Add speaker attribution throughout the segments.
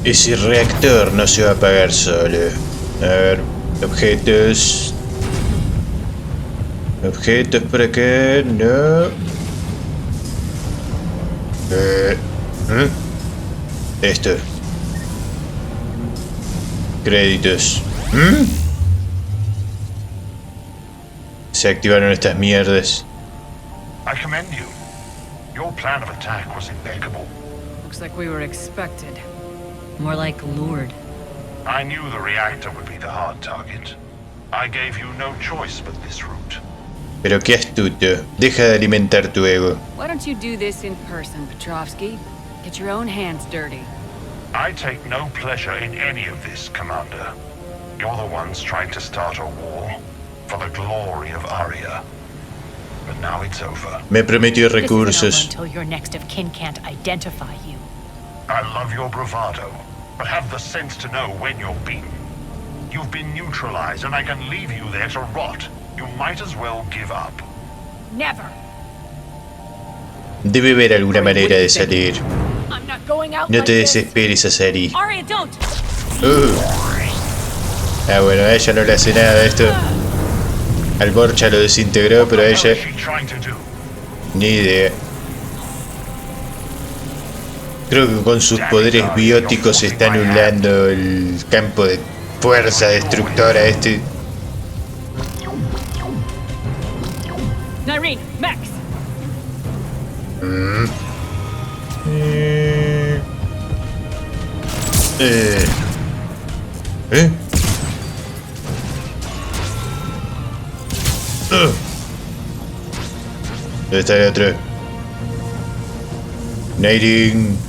Speaker 1: Ese reactor no se va a apagar solo. A ver, objetos. Objetos por acá, no. Esto. Créditos. Se activaron estas mierdas.
Speaker 2: I commend you. Your plan of attack was impeccable.
Speaker 3: Looks like we were expected. More like lured.
Speaker 2: I knew the reactor would be the hard target. I gave you no choice but this route.
Speaker 1: Pero qué astuto. Deja de alimentar tu ego.
Speaker 3: Why don't you do this in person, Petrovsky? Get your own hands dirty.
Speaker 2: I take no pleasure in any of this, Commander. You're the ones trying to start a war for the glory of Aria. But now it's over.
Speaker 1: Me prometió recursos.
Speaker 4: Until your next of kin can't identify you.
Speaker 2: I love your bravado, but have the sense to know when you're beaten. You've been neutralized, and I can leave you there to rot. You might as well give up.
Speaker 4: Never.
Speaker 1: Debe haber alguna manera de salir.
Speaker 4: I'm not going out
Speaker 1: No
Speaker 4: like
Speaker 1: te
Speaker 4: this.
Speaker 1: desesperes, Asari.
Speaker 4: Aria, don't.
Speaker 1: Ah, bueno, a ella no le hace nada esto. Al Borcha lo desintegró, pero a ella...
Speaker 2: What's she trying to do?
Speaker 1: Ni idea. Creo que con sus poderes bióticos está anulando el campo de fuerza destructora este.
Speaker 4: Nyreen, Max.
Speaker 1: ¿Dónde está el otro? Nyreen.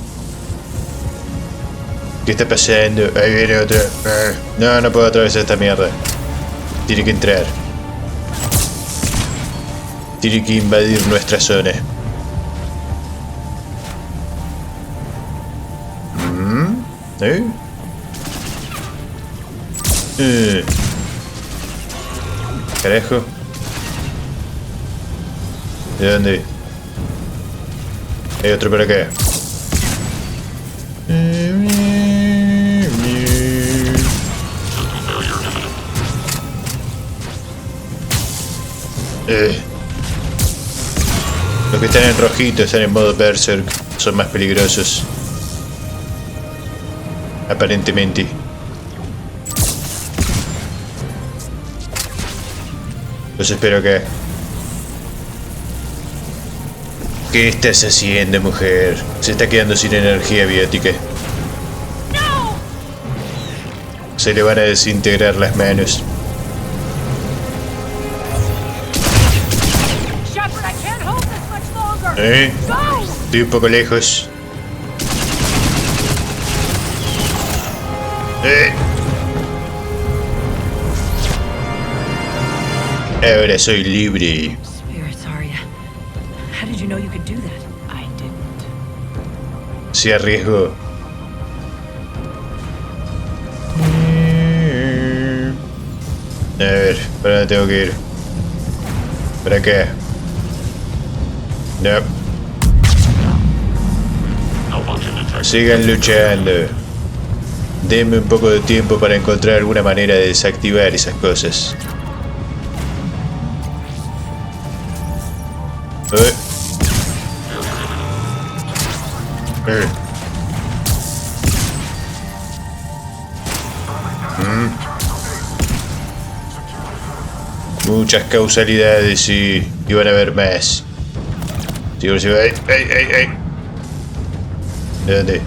Speaker 1: ¿Qué está pasando? Ahí viene otro. No, no puedo atravesar esta mierda. Tiene que entrar. Tiene que invadir nuestra zona. Carajo. ¿De dónde? Hay otro por acá. Los que están en rojito están en modo berserk. Son más peligrosos. Aparentemente. Los espero acá. ¿Qué estás haciendo, mujer? Se está quedando sin energía biótica. Se le van a desintegrar las manos. Estoy un poco lejos. Ahora soy libre.
Speaker 4: Spirits, Aria. How did you know you could do that? I didn't.
Speaker 1: Se arriesgó. A ver, ¿para dónde tengo que ir? ¿Para acá? No. Sigan luchando. Denme un poco de tiempo para encontrar alguna manera de desactivar esas cosas. Muchas causalidades y van a haber más. ¡Ay! ¿De dónde?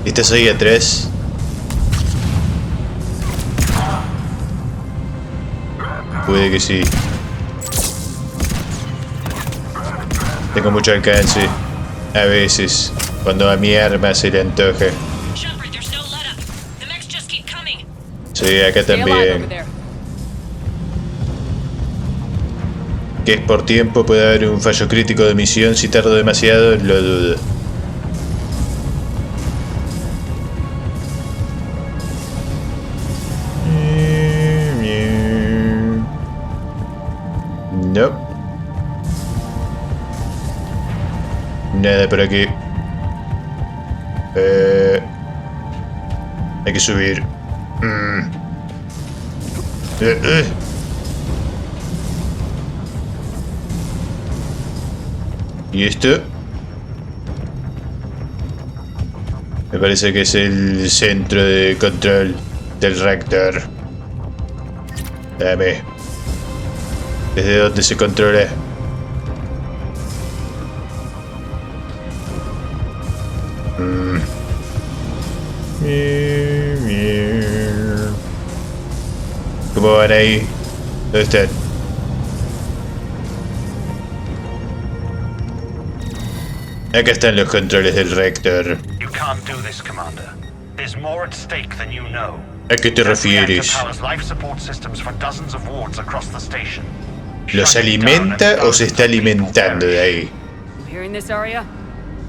Speaker 1: ¿Estás ahí atrás? Puede que sí. Tengo mucho alcance. A veces, cuando a mi arma se le antoja. Sí, acá también. Que es por tiempo, puede haber un fallo crítico de misión. Si tardo demasiado, lo dudo. No. Nada por aquí. Hay que subir. ¿Y esto? Me parece que es el centro de control del reactor. Dame. ¿Desde dónde se controla? ¿Cómo van ahí? ¿Dónde están? Acá están los controles del reactor.
Speaker 2: You can't do this, Commander. There's more at stake than you know.
Speaker 1: ¿A qué te refieres? ¿Los alimenta o se está alimentando de ahí?
Speaker 3: You hearing this, Arya?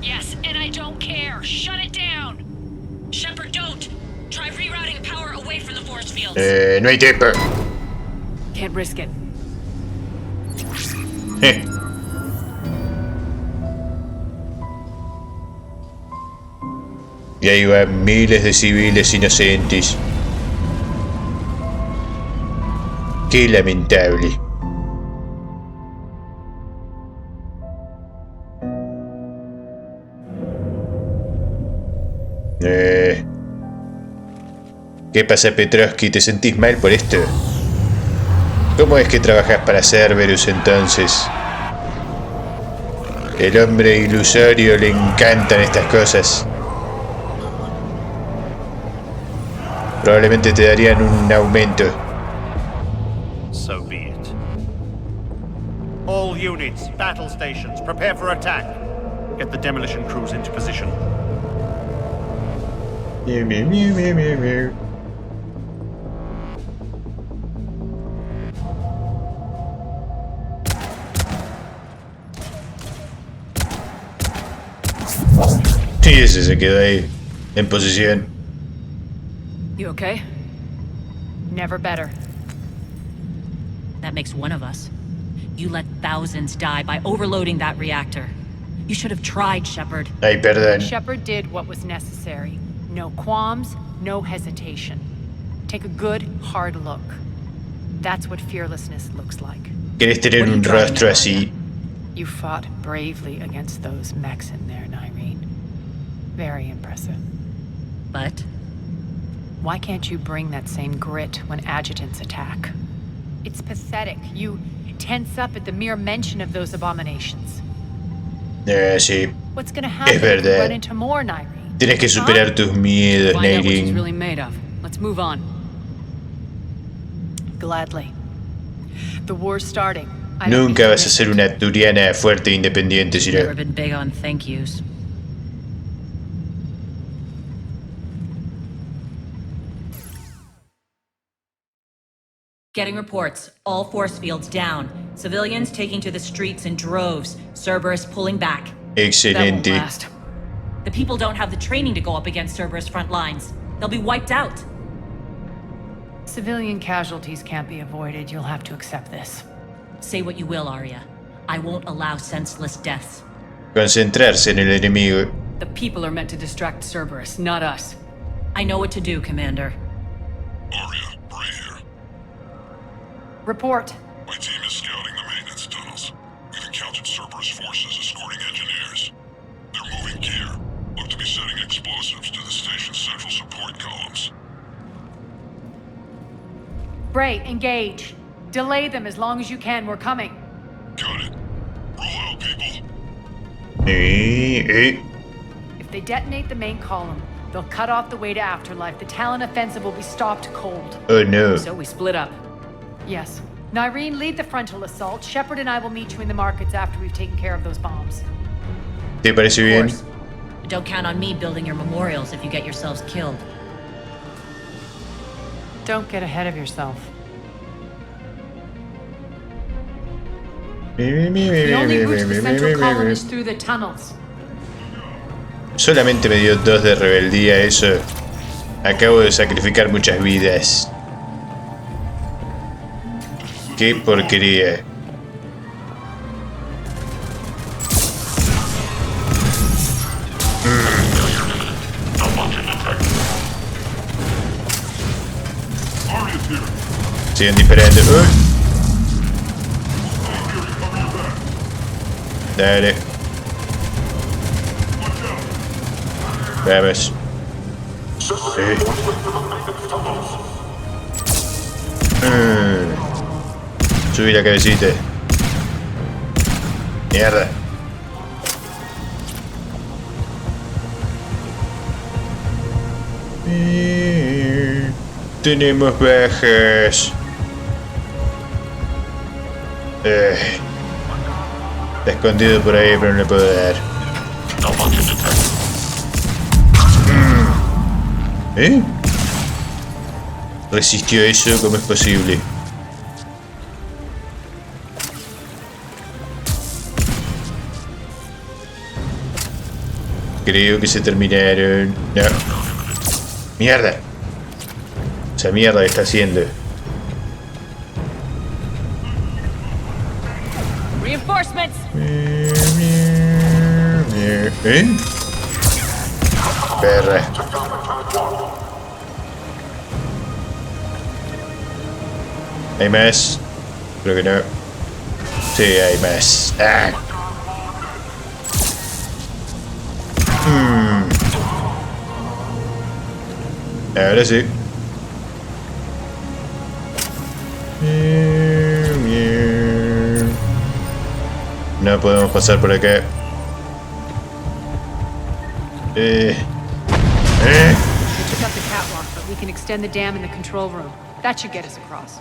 Speaker 4: Yes, and I don't care. Shut it down. Shepard, don't. Try rerouting power away from the force fields.
Speaker 1: No hay tiempo.
Speaker 3: Can't risk it.
Speaker 1: Y ahí van miles de civiles inocentes. Qué lamentable. ¿Qué pasa, Petrovsky? ¿Te sentís mal por esto? ¿Cómo es que trabajas para Cerberus entonces? El hombre ilusorio le encantan estas cosas. Probablemente te darían un aumento.
Speaker 5: So be it. All units, battle stations, prepare for attack. Get the demolition crews into position.
Speaker 1: Miau, miau, miau, miau, miau, miau. Sí, ese se quedó ahí, en posición.
Speaker 3: You okay?
Speaker 4: Never better. That makes one of us. You let thousands die by overloading that reactor. You should have tried, Shepard.
Speaker 1: Ay, perdón.
Speaker 6: Shepard did what was necessary. No qualms, no hesitation. Take a good, hard look. That's what fearlessness looks like.
Speaker 1: ¿Querés tener un rostro así?
Speaker 6: You fought bravely against those mechs in there, Nyreen. Very impressive.
Speaker 4: But?
Speaker 6: Why can't you bring that same grit when adjutants attack? It's pathetic. You tense up at the mere mention of those abominations.
Speaker 1: Sí.
Speaker 6: What's gonna happen if you run into more, Nyreen?
Speaker 1: Tienes que superar tus miedos,
Speaker 3: Find out what she's
Speaker 1: Nyreen.
Speaker 3: really made of. Let's move on.
Speaker 6: Gladly. The war's starting.
Speaker 1: Nunca vas a ser una turiana fuerte e independiente, si
Speaker 4: Never
Speaker 1: no.
Speaker 4: been big on thank yous. Getting reports. All force fields down. Civilians taking to the streets in droves. Cerberus pulling back.
Speaker 3: That won't
Speaker 1: Excelente.
Speaker 3: last.
Speaker 4: The people don't have the training to go up against Cerberus front lines. They'll be wiped out.
Speaker 6: Civilian casualties can't be avoided. You'll have to accept this.
Speaker 4: Say what you will, Arya. I won't allow senseless deaths.
Speaker 1: Concentrarse en el enemigo.
Speaker 3: The people are meant to distract Cerberus, not us.
Speaker 4: I know what to do, Commander.
Speaker 2: Arya, Bray here.
Speaker 6: Report.
Speaker 2: My team is scouting the maintenance tunnels. We've encountered Cerberus forces escorting engineers. They're moving gear. Look to be setting explosives to the station's central support columns.
Speaker 6: Bray, engage. Delay them as long as you can. We're coming.
Speaker 2: Got it. Roll out, people.
Speaker 6: If they detonate the main column, they'll cut off the way to Afterlife. The Talon offensive will be stopped cold.
Speaker 1: Oh no.
Speaker 3: So we split up.
Speaker 6: Yes. Nyreen, lead the frontal assault. Shepard and I will meet you in the markets after we've taken care of those bombs.
Speaker 1: ¿Te parece
Speaker 4: Of
Speaker 1: bien?
Speaker 4: course. But don't count on me building your memorials if you get yourselves killed.
Speaker 6: Don't get ahead of yourself. The only route to the central column is through the tunnels.
Speaker 1: Solamente me dio 2 de rebeldía eso. Acabo de sacrificar muchas vidas. Qué porquería. Siguen disparando. Dale. Vamos. Subí la cabecita. Mierda. Tenemos bajas. Está escondido por ahí, pero no le puedo dar. ¿Resistió eso? ¿Cómo es posible? Creo que se terminaron. No. ¡Mierda! Esa mierda que está haciendo.
Speaker 6: Reinforcements.
Speaker 1: Perra. ¿Hay más? Creo que no. Sí, hay más. ¡Ah! Ahora sí. No podemos pasar por acá.
Speaker 6: We took up the catwalk, but we can extend the dam in the control room. That should get us across.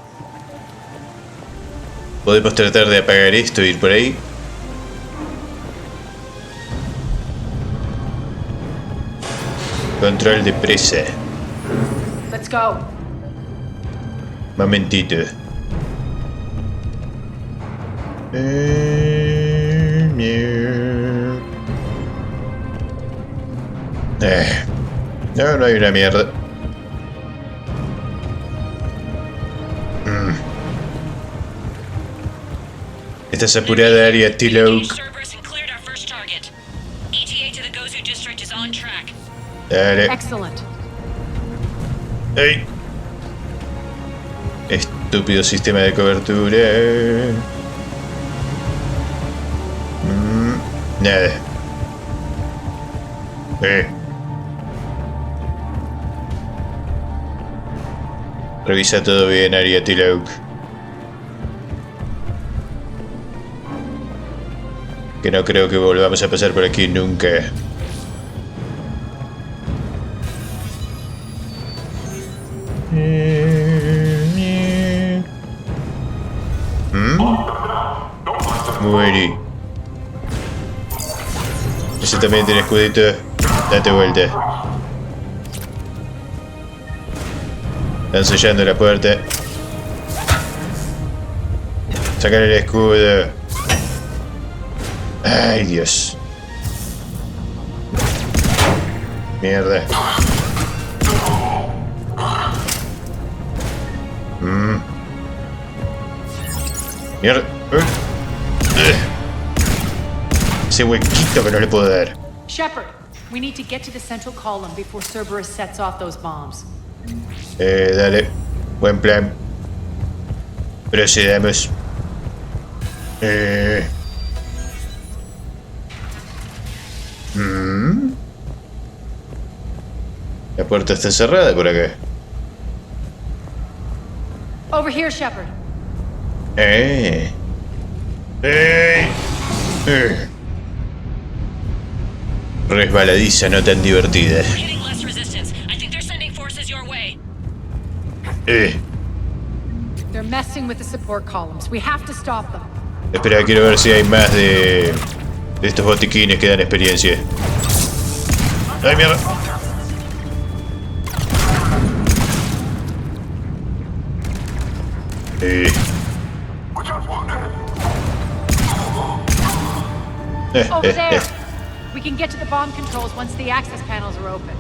Speaker 1: Podemos tratar de apagar esto e ir por ahí. Control de presa.
Speaker 6: Let's go.
Speaker 1: Momentito. No, no hay una mierda. Estás apurada, área T-Low. Dale.
Speaker 6: Excellent.
Speaker 1: ¡Ey! Estúpido sistema de cobertura. Nada. Revisa todo bien, área T-Low. Que no creo que volvamos a pasar por aquí nunca. Muere. Ese también tiene escudito. Date vuelta. Están sellando la puerta. Sacar el escudo. Ay, Dios. Mierda. Mierda. Ese huequito que no le puedo dar.
Speaker 6: Shepard, we need to get to the central column before Cerberus sets off those bombs.
Speaker 1: Dale. Buen plan. Procedamos. La puerta está cerrada por acá.
Speaker 6: Over here, Shepard.
Speaker 1: Resbaladiza, no tan divertida.
Speaker 6: They're messing with the support columns. We have to stop them.
Speaker 1: Espera, quiero ver si hay más de estos botiquines que dan experiencia. ¡Ay, mierda!
Speaker 6: Over there. We can get to the bomb controls once the access panels are open.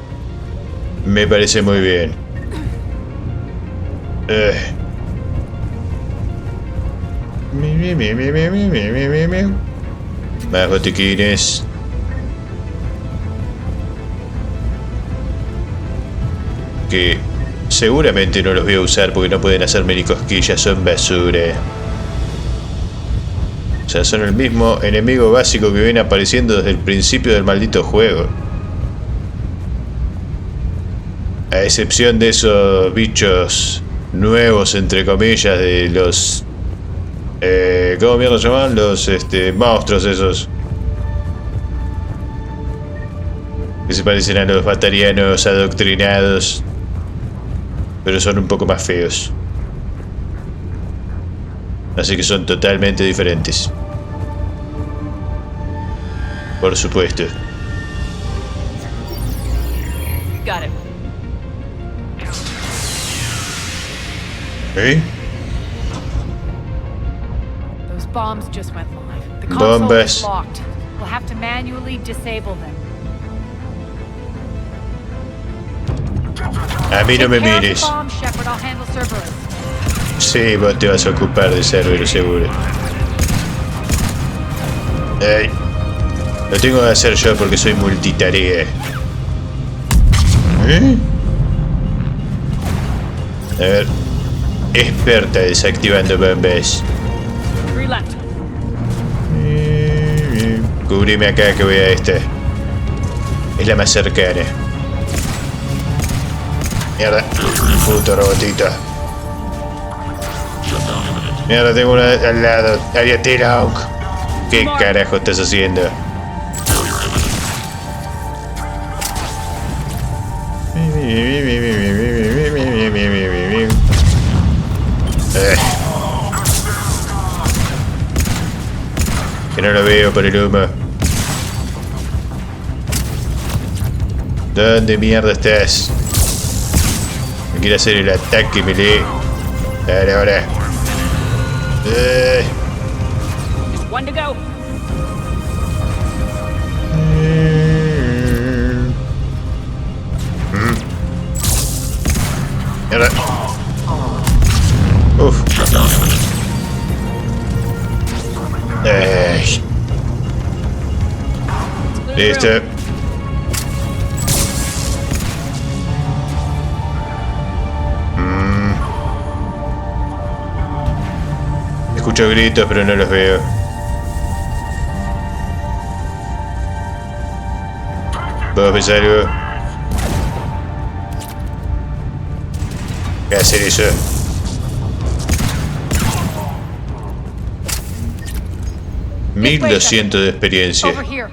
Speaker 1: Me parece muy bien. Más botiquines. ¿Qué Seguramente no los voy a usar porque no pueden hacerme ni cosquillas, son basura. O sea, son el mismo enemigo básico que viene apareciendo desde el principio del maldito juego. A excepción de esos bichos nuevos, entre comillas, de los... ¿cómo mierda se llaman? Los monstruos esos. Que se parecen a los batarianos adoctrinados. Pero son un poco más feos. Así que son totalmente diferentes. Por supuesto.
Speaker 6: Got it.
Speaker 1: ¿Eh?
Speaker 6: Those bombs just went live. The console
Speaker 1: Bombas.
Speaker 6: is locked. We'll have to manually disable them.
Speaker 1: A mí no me
Speaker 6: Take care of the
Speaker 1: mires.
Speaker 6: bomb, Shepard. I'll handle Cerberus.
Speaker 1: Sí, vos te vas a ocupar de Cerberus, seguro. Ey. Lo tengo que hacer yo porque soy multitarea. ¿Eh? A ver. Experta desactivando bombas.
Speaker 6: 3 left.
Speaker 1: Cubrime acá que voy a esta. Es la más cercana. Mierda. Puto robotito. Mierda, tengo una al lado. Ariatela. ¿Qué carajo estás haciendo? Que no lo veo por el humo. ¿Dónde mierda estás? Me quiero hacer el ataque melee. Ahora.
Speaker 6: One to go.
Speaker 1: Mierda. Uf. Listo. Escucho gritos, pero no los veo. ¿Puedo pensar algo? ¿Qué hacer eso?
Speaker 6: This way,
Speaker 1: 1200 de experiencia.
Speaker 6: Over here.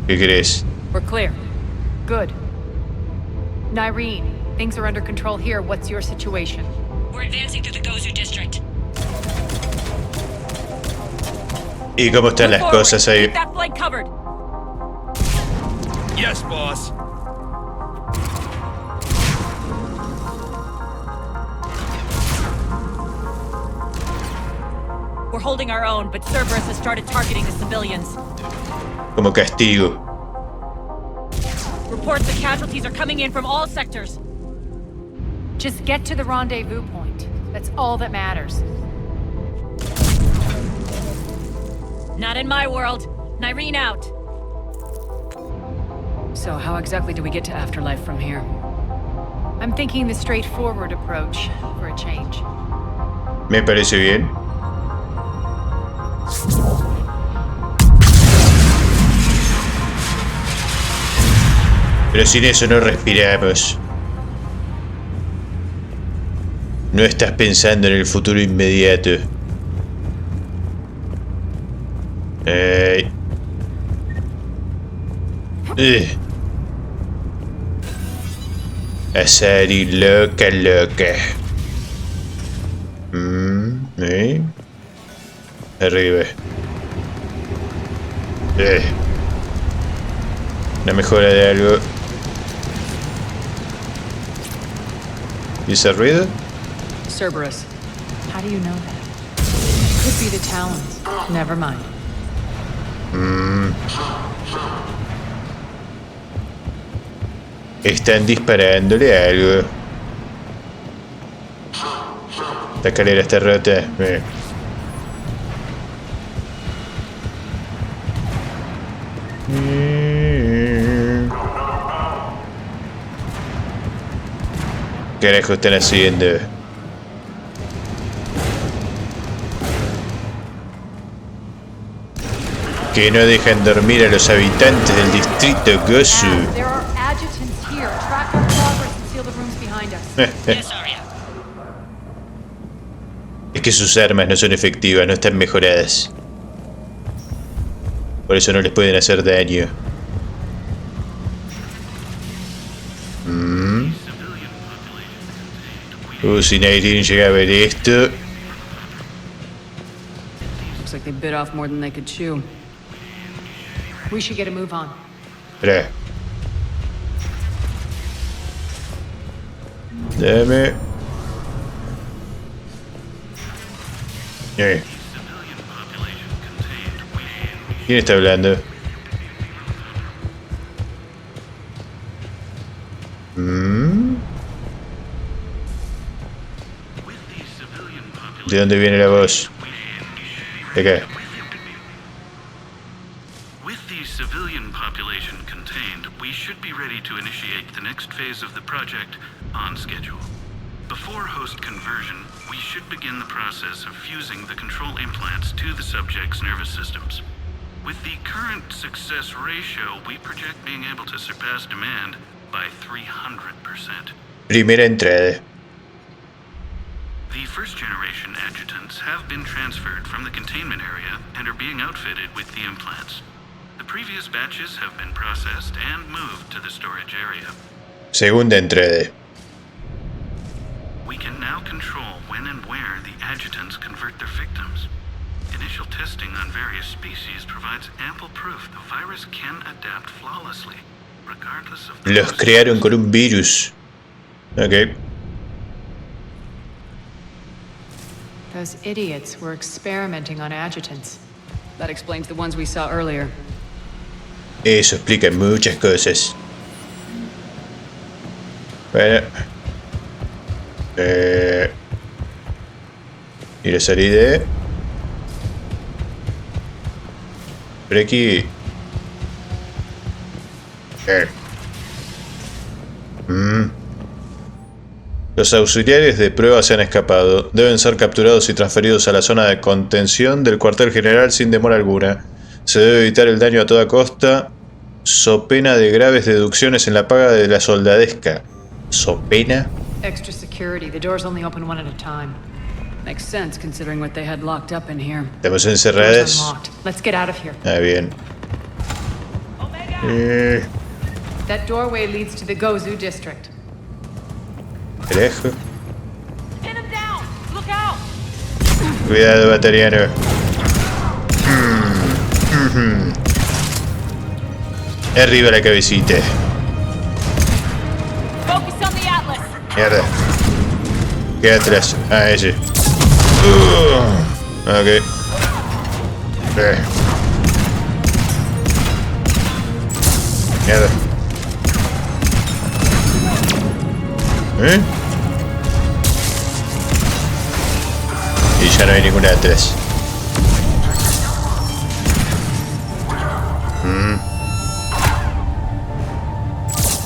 Speaker 1: ¿Qué crees?
Speaker 6: We're clear. Good. Nyreen, things are under control here. What's your situation?
Speaker 4: We're advancing through the Gozu district.
Speaker 1: ¿Y cómo están las cosas ahí?
Speaker 6: Keep that flank covered.
Speaker 5: Yes, boss.
Speaker 4: We're holding our own, but Cerberus has started targeting the civilians.
Speaker 1: Como castigo.
Speaker 4: Reports that casualties are coming in from all sectors.
Speaker 6: Just get to the rendezvous point. That's all that matters.
Speaker 4: Not in my world. Nyreen out.
Speaker 3: So how exactly do we get to Afterlife from here?
Speaker 6: I'm thinking the straightforward approach for a change.
Speaker 1: Me parece bien. Pero sin eso no respiramos. No estás pensando en el futuro inmediato. Asari loca, loca. Arriba. Una mejora de algo. ¿Y ese ruido?
Speaker 3: Cerberus.
Speaker 6: How do you know that? Could be the Talons. Never mind.
Speaker 1: Están disparándole a algo. La escalera está rota. ¿Qué carajo están haciendo? Que no dejan dormir a los habitantes del distrito Gosu.
Speaker 6: There are adjutants here. Track our progress and seal the rooms behind us.
Speaker 4: Yes, Arya.
Speaker 1: Es que sus armas no son efectivas, no están mejoradas. Por eso no les pueden hacer daño. Si Nairin llega a ver esto.
Speaker 3: Looks like they bit off more than they could chew.
Speaker 6: We should get a move on.
Speaker 1: Espera. Dame. ¿Quién está hablando? ¿De dónde viene la voz? ¿De qué?
Speaker 7: With the civilian population contained, we should be ready to initiate the next phase of the project on schedule. Before host conversion, we should begin the process of fusing the control implants to the subject's nervous systems. With the current success ratio, we project being able to surpass demand by 300%.
Speaker 1: Primera entrada.
Speaker 7: The first generation adjutants have been transferred from the containment area and are being outfitted with the implants. The previous batches have been processed and moved to the storage area.
Speaker 1: Segunda entrada.
Speaker 7: We can now control when and where the adjutants convert their victims. Initial testing on various species provides ample proof the virus can adapt flawlessly, regardless of the...
Speaker 1: Los crearon con un virus. Ok.
Speaker 6: Those idiots were experimenting on adjutants.
Speaker 3: That explains the ones we saw earlier.
Speaker 1: Eso explica muchas cosas. Bueno. Y la salida. Por aquí. Los auxiliares de prueba se han escapado. Deben ser capturados y transferidos a la zona de contención del cuartel general sin demora alguna. Se debe evitar el daño a toda costa, so pena de graves deducciones en la paga de la soldadesca. ¿So pena?
Speaker 6: Extra security. The doors only open one at a time.
Speaker 3: Makes sense considering what they had locked up in here.
Speaker 1: Estamos
Speaker 6: Doors
Speaker 1: encerradas.
Speaker 6: unlocked. Let's get out of here.
Speaker 1: Ah, bien.
Speaker 6: That doorway leads to the Gozu district.
Speaker 1: Lejos.
Speaker 6: Pin him down! Look out!
Speaker 1: Cuidado, batariano. Arriba la cabecita.
Speaker 6: Focus on the Atlas!
Speaker 1: Mierda. Queda atrás. Ah, ese. Ok. Mierda. Y ya no hay ninguna atrás.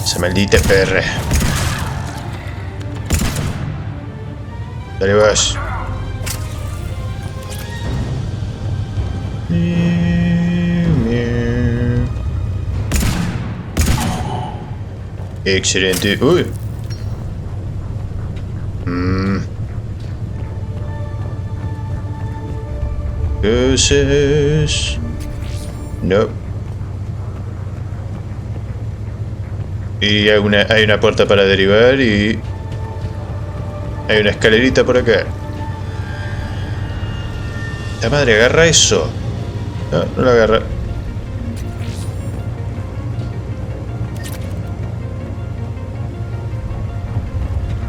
Speaker 1: Esa maldita perra. Dale vas. Excelente. Uy. Cosas. No. Y hay una puerta para derivar y hay una escalerita por acá. La madre, agarra eso. No, no la agarra.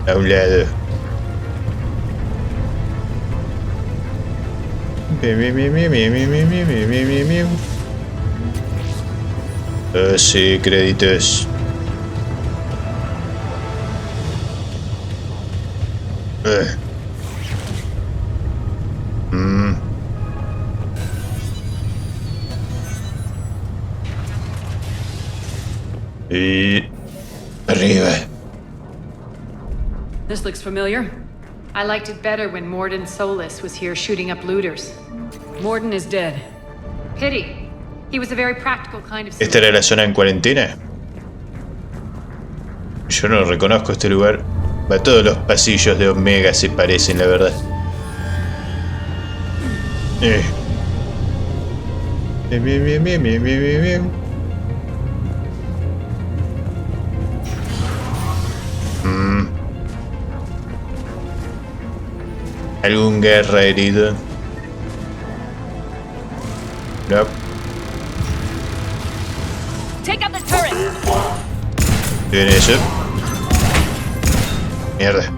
Speaker 1: A un lado. Oh, sí, créditos. Y arriba.
Speaker 3: This looks familiar.
Speaker 6: I liked it better when Morden Solis was here shooting up looters.
Speaker 3: Morden is dead.
Speaker 6: Pity. He was a very practical kind of
Speaker 1: ¿Esta era la zona en cuarentena? Yo no reconozco este lugar. Va, todos los pasillos de Omega se parecen, la verdad. ¿Algún guerra herido? No.
Speaker 4: Take out the turret!
Speaker 1: Bien eso. Mierda.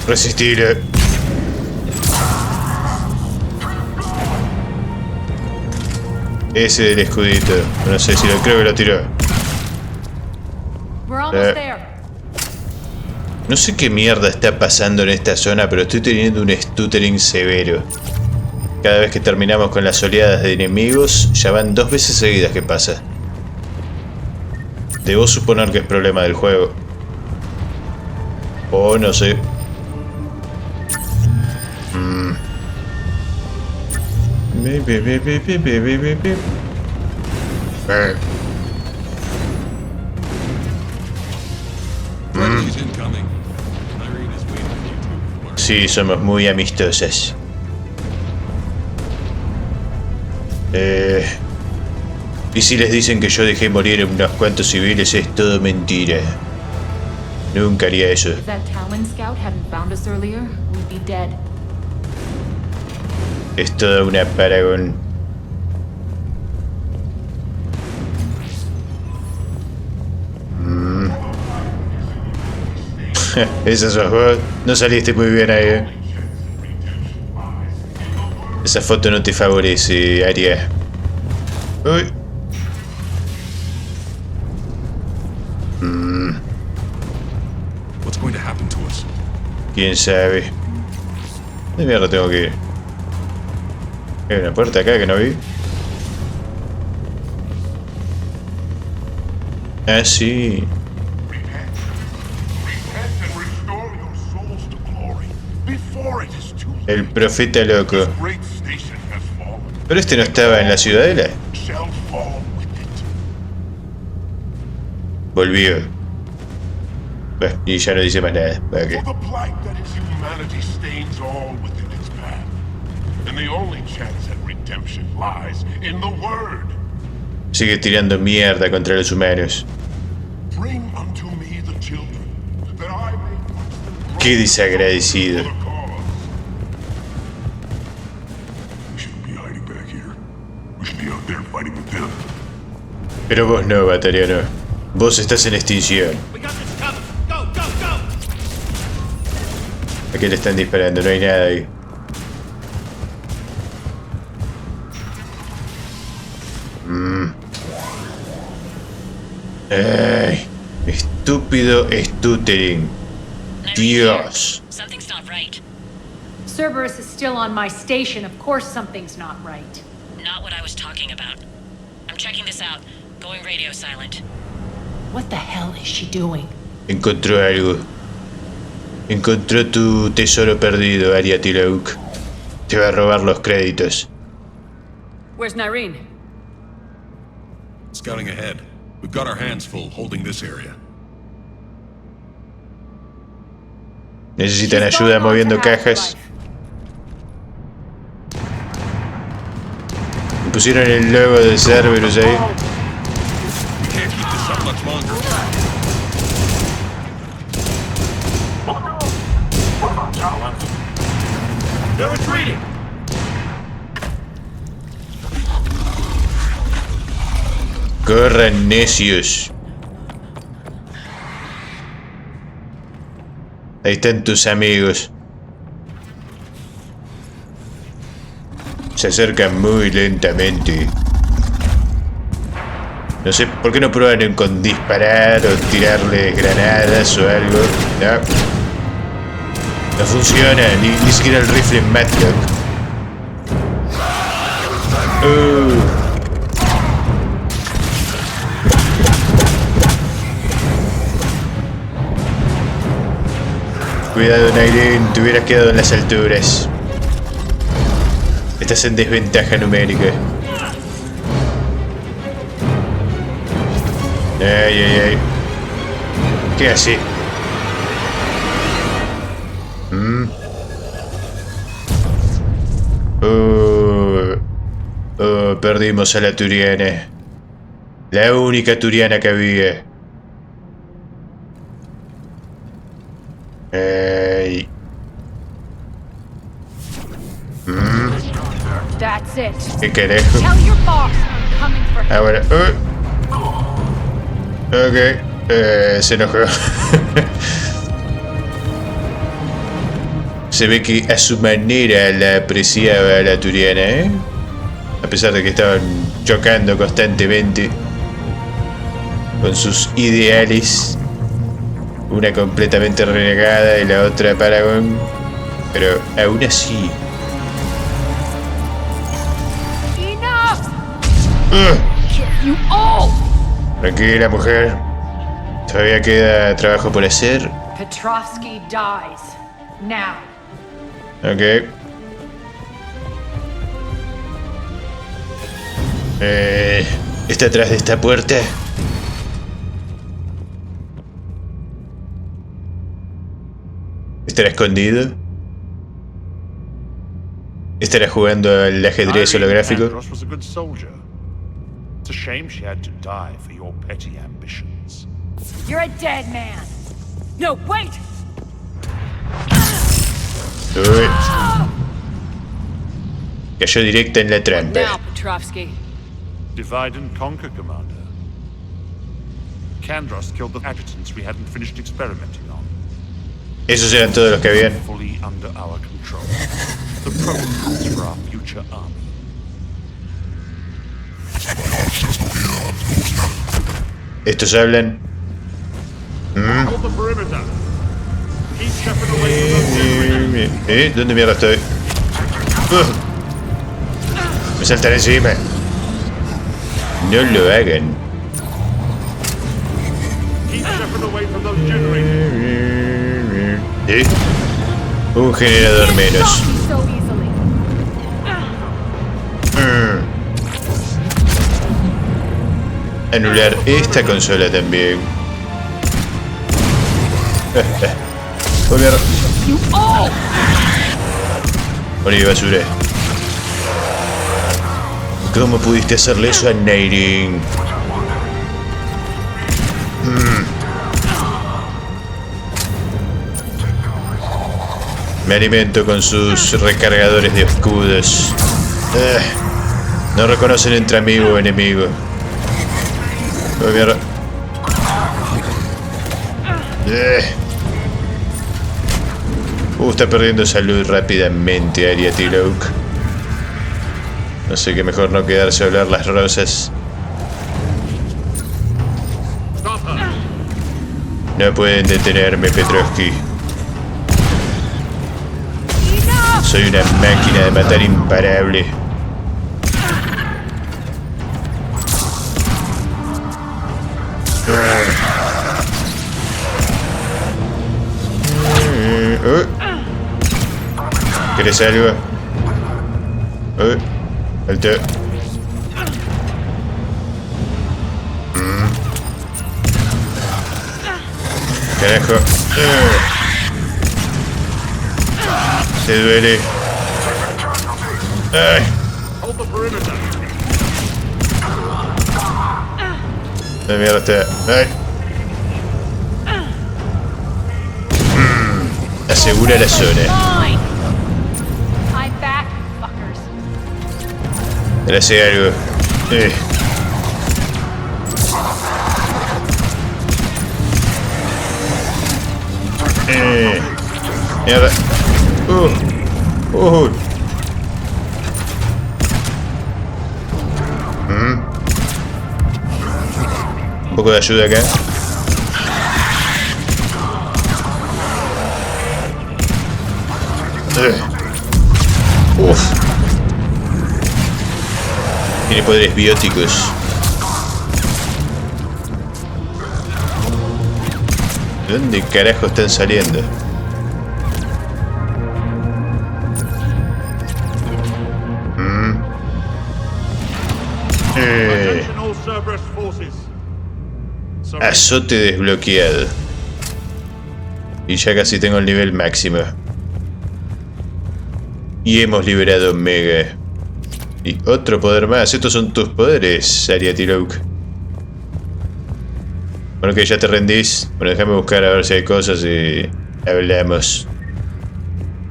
Speaker 1: Resistir. Ese del escudito. No sé si lo creo que lo tiró.
Speaker 6: We're almost there.
Speaker 1: No sé qué mierda está pasando en esta zona, pero estoy teniendo un stuttering severo. Cada vez que terminamos con las oleadas de enemigos, ya van 2 veces seguidas que pasa. Debo suponer que es problema del juego. O no sé. Sí, somos muy amistosas. Y si les dicen que yo dejé morir a unos cuantos civiles, es todo mentira. Nunca haría eso.
Speaker 8: If that Talon scout hadn't found us earlier, we'd be dead.
Speaker 1: Es toda una Paragon. Esa sos vos. No saliste muy bien ahí, Esa foto no te favorece, Aria. Uy.
Speaker 2: What's going to happen to us?
Speaker 1: ¿Quién sabe? ¿Dónde mierda tengo que ir? ¿Hay una puerta acá que no vi? Ah, sí. El profeta loco. Pero este no estaba en la ciudadela. Volvió. Bueno, y ya no dice más nada. Okay. Sigue tirando mierda contra los humanos. Qué desagradecido. Pero vos no, Batariano. Vos estás en extinción. ¿A qué le están disparando? No hay nada ahí. Ay, estúpido stuttering. Dios.
Speaker 4: Something's not right.
Speaker 6: Cerberus is still on my station. Of course something's not right.
Speaker 4: Not what I was talking about. I'm checking this out. Going radio silent.
Speaker 6: What the hell is she doing?
Speaker 1: Encontró algo. Encontró tu tesoro perdido, Aria Tilauk. Te va a robar los créditos.
Speaker 3: Where's Nyreen?
Speaker 2: Scouting ahead. We've got our hands full holding this area.
Speaker 1: Necesitan ayuda moviendo cajas. Pusieron el logo de Cerberus ahí. Corran, necios. Ahí están tus amigos. Se acercan muy lentamente. No sé por qué no prueban con disparar o tirarle granadas o algo. No, no funciona, ni siquiera el rifle Matlock. Cuidado, Nairin, te hubieras quedado en las alturas. Estás en desventaja numérica. Ay. ¿Qué hace? Perdimos a la turiana. La única turiana que había. Ay.
Speaker 6: That's it.
Speaker 1: ¿Qué carajo?
Speaker 6: Tell your boss I'm coming for him.
Speaker 1: Ahora. Ok. Se enojó. Se ve que a su manera la apreciaba la turiana, ¿eh? A pesar de que estaban chocando constantemente con sus ideales. Una completamente renegada y la otra Paragon. Pero aún así.
Speaker 6: You all.
Speaker 1: Tranquila, mujer. Todavía queda trabajo por hacer.
Speaker 6: Petrovsky dies. Now.
Speaker 1: Ok. ¿Está atrás de esta puerta? ¿Estará escondido? ¿Estará jugando al ajedrez holográfico?
Speaker 5: It's a shame she had to die for your petty ambitions.
Speaker 6: You're a dead man. No, wait.
Speaker 1: Uy. Cayó directa en la
Speaker 3: Now,
Speaker 1: trampa.
Speaker 3: Petrovsky.
Speaker 5: Divide and conquer, Commander. Kandros killed the adjutants we hadn't finished experimenting on.
Speaker 1: Esos eran todos los que habían.
Speaker 5: Fully under our control. The protocols for our future army.
Speaker 1: Estos hablan.
Speaker 5: Hold the perimeter. Keep Shepard away from those generators.
Speaker 1: ¿Dónde mierda estoy? Me saltan encima. No lo hagan.
Speaker 5: Keep Shepard away from those generators.
Speaker 1: Un generador menos.
Speaker 6: So easily.
Speaker 1: Anular esta consola también. Oh, mierda.
Speaker 6: You all.
Speaker 1: Morí, basura. ¿Cómo pudiste hacerle eso a Nairin? Me alimento con sus recargadores de escudos. No reconocen entre amigo o enemigo. Oh, mierda. Está perdiendo salud rápidamente, Ariatilok. No sé, que mejor no quedarse a hablar las rosas. No pueden detenerme, Petrovsky. Soy una máquina de matar imparable. ¿Querés algo? Alto. Carajo. Se duele. Ay.
Speaker 5: Hold the perimeter.
Speaker 1: La mierda está. Ay. Asegura la zona.
Speaker 6: Fine. I'm back, fuckers.
Speaker 1: Él hace algo. Mierda. Un poco de ayuda acá. Tiene poderes bióticos. ¿De dónde carajo están saliendo?
Speaker 5: Attention all Cerberus forces.
Speaker 1: Azote desbloqueado. Y ya casi tengo el nivel máximo. Y hemos liberado Omega. Y otro poder más. Estos son tus poderes, Ariatilouk. Bueno, que ya te rendís. Bueno, déjame buscar a ver si hay cosas y hablamos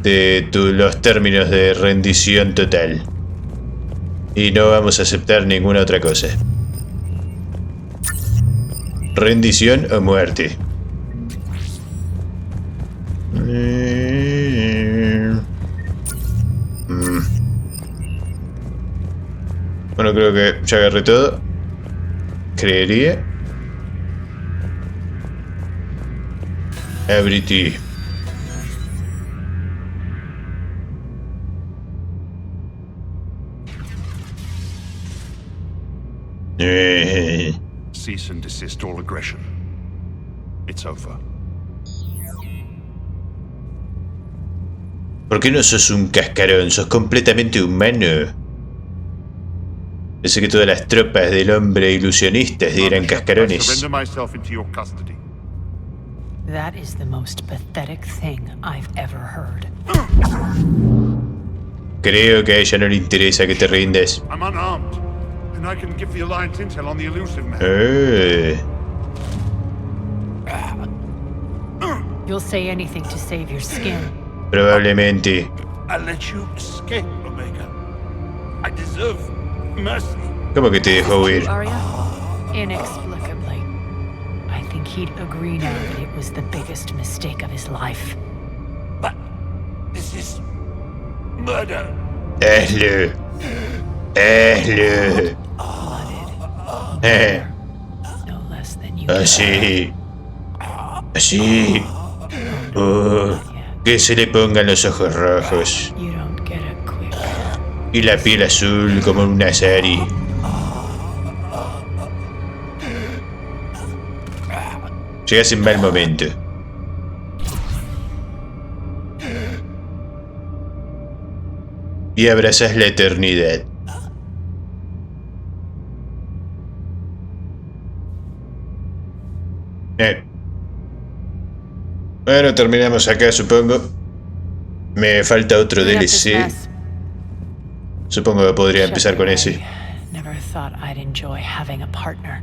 Speaker 1: de los términos de rendición total. Y no vamos a aceptar ninguna otra cosa. Rendición o muerte. Bueno, creo que ya agarré todo. Creería. Abriti.
Speaker 2: Cease and desist all aggression. It's over.
Speaker 1: ¿Por qué no sos un cascarón? Sos completamente humano. Pensé que todas las tropas del hombre ilusionista eran cascarones.
Speaker 2: I surrender myself into your custody.
Speaker 6: That is the most pathetic thing I've ever heard.
Speaker 1: Creo que a ella no le interesa que te rindes.
Speaker 2: I'm unarmed, and I can give the Alliance intel on the elusive man.
Speaker 6: You'll say anything to save your skin.
Speaker 1: Probablemente.
Speaker 2: I'll let you escape, Omega. I deserve mercy.
Speaker 1: ¿Cómo que te dejó huir?
Speaker 6: Arya? Inexplicably. I think he'd agree now that it was the biggest mistake of his life.
Speaker 2: But this is murder.
Speaker 1: Hazlo. Hazlo.
Speaker 6: No less than you.
Speaker 1: Así. Así. Que se le pongan los ojos rojos.
Speaker 6: You don't get a quick.
Speaker 1: Y la piel azul como un Azari. Llegas en mal momento. Y abrazas la eternidad. Bueno, terminamos acá, supongo. Me falta otro DLC. Supongo que podría empezar con ese.
Speaker 6: Never thought I'd enjoy having a partner.